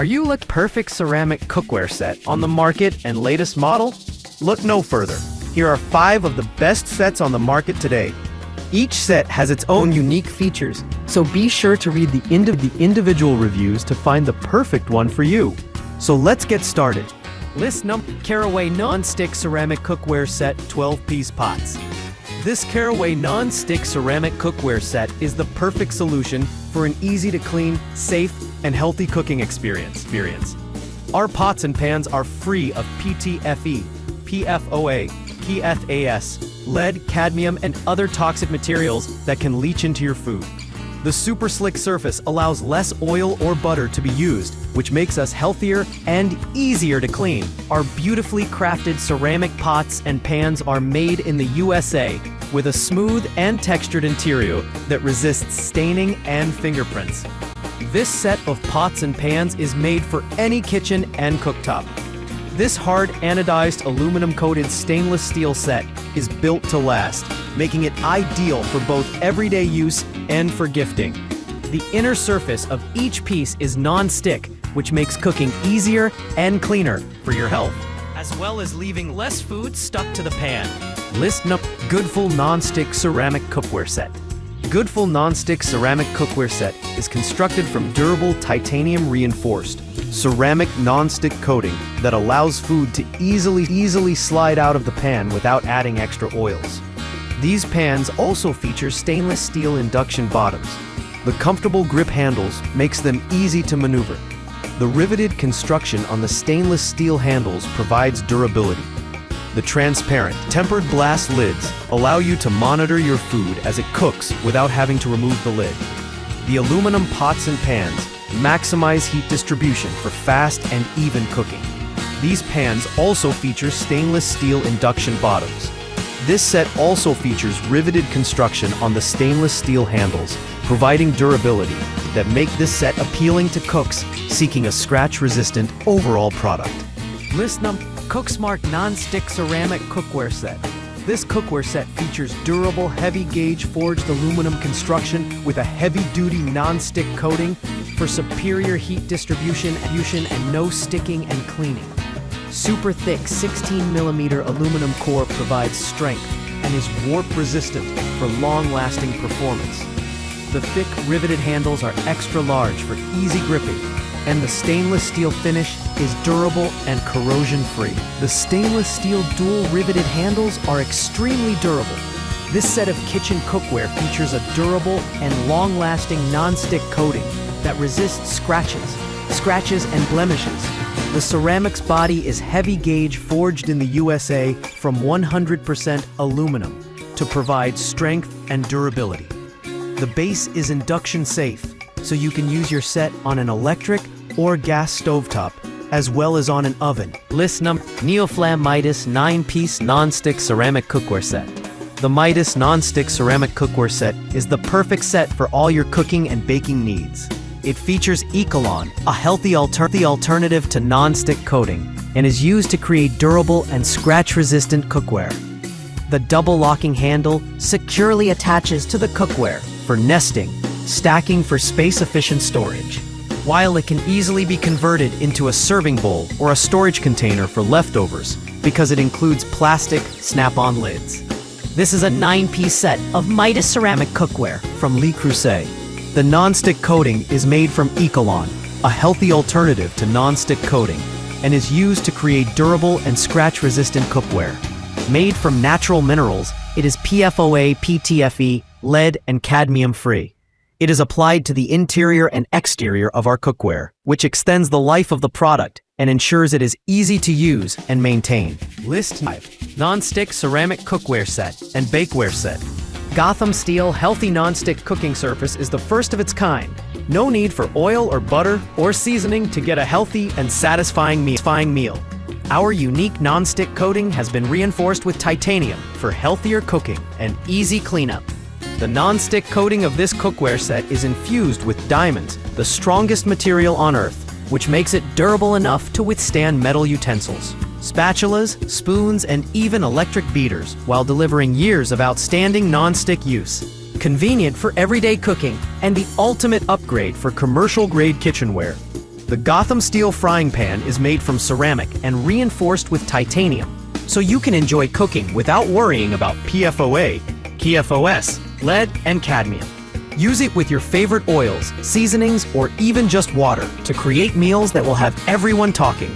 Are you looking perfect ceramic cookware set on the market and latest model? Look no further. Here are 5 of the best sets on the market today. Each set has its own unique features, so be sure to read the individual reviews to find the perfect one for you. So let's get started. List number: Caraway Non-Stick Ceramic Cookware Set 12-piece pots. This Caraway Non-Stick Ceramic Cookware set is the perfect solution for an easy-to-clean, safe, and healthy cooking experience. Our pots and pans are free of PTFE, PFOA, PFAS, lead, cadmium, and other toxic materials that can leach into your food. The super slick surface allows less oil or butter to be used, which makes us healthier and easier to clean. Our beautifully crafted ceramic pots and pans are made in the USA with a smooth and textured interior that resists staining and fingerprints. This set of pots and pans is made for any kitchen and cooktop. This hard anodized aluminum-coated stainless steel set is built to last, making it ideal for both everyday use and for gifting. The inner surface of each piece is non-stick, which makes cooking easier and cleaner for your health, as well as leaving less food stuck to the pan. List number: Goodful Non-Stick Ceramic Cookware Set. Goodful Non-Stick Ceramic Cookware Set is constructed from durable titanium-reinforced ceramic non-stick coating that allows food to easily slide out of the pan without adding extra oils. These pans also feature stainless steel induction bottoms. The comfortable grip handles makes them easy to maneuver. The riveted construction on the stainless steel handles provides durability. The transparent, tempered glass lids allow you to monitor your food as it cooks without having to remove the lid. The aluminum pots and pans maximize heat distribution for fast and even cooking. These pans also feature stainless steel induction bottoms. This set also features riveted construction on the stainless steel handles, providing durability that make this set appealing to cooks seeking a scratch-resistant overall product. List number: Cooksmart Non-Stick Ceramic Cookware Set. This cookware set features durable, heavy-gauge forged aluminum construction with a heavy-duty non-stick coating for superior heat distribution and no sticking and cleaning. Super thick 16mm aluminum core provides strength and is warp-resistant for long-lasting performance. The thick, riveted handles are extra large for easy gripping, and the stainless steel finish is durable and corrosion-free. The stainless steel dual riveted handles are extremely durable. This set of kitchen cookware features a durable and long-lasting non-stick coating that resists scratches and blemishes. The ceramics body is heavy gauge forged in the USA from 100% aluminum to provide strength and durability. The base is induction safe, so you can use your set on an electric or gas stovetop, as well as on an oven. List number: Neoflam Midas 9-piece Non-Stick Ceramic Cookware Set. The Midas Non-Stick Ceramic Cookware Set is the perfect set for all your cooking and baking needs. It features Ecolon, a healthy alternative to non-stick coating, and is used to create durable and scratch-resistant cookware. The double locking handle securely attaches to the cookware for nesting, stacking for space-efficient storage, while it can easily be converted into a serving bowl or a storage container for leftovers because it includes plastic snap-on lids. This is a 9-piece set of Midas ceramic cookware from Le Creuset. The non-stick coating is made from Ecolon, a healthy alternative to non-stick coating, and is used to create durable and scratch-resistant cookware. Made from natural minerals, it is PFOA, PTFE, lead, and cadmium-free. It is applied to the interior and exterior of our cookware, which extends the life of the product and ensures it is easy to use and maintain. List 5. Non-Stick Ceramic Cookware Set and Bakeware Set. Gotham Steel Healthy Non-Stick Cooking Surface is the first of its kind. No need for oil or butter or seasoning to get a healthy and satisfying meal. Our unique non-stick coating has been reinforced with titanium for healthier cooking and easy cleanup. The non-stick coating of this cookware set is infused with diamonds, the strongest material on Earth, which makes it durable enough to withstand metal utensils, spatulas, spoons, and even electric beaters, while delivering years of outstanding non-stick use. Convenient for everyday cooking and the ultimate upgrade for commercial-grade kitchenware. The Gotham Steel Frying Pan is made from ceramic and reinforced with titanium, so you can enjoy cooking without worrying about PFOA, PFOS, lead, and cadmium. Use it with your favorite oils, seasonings, or even just water to create meals that will have everyone talking.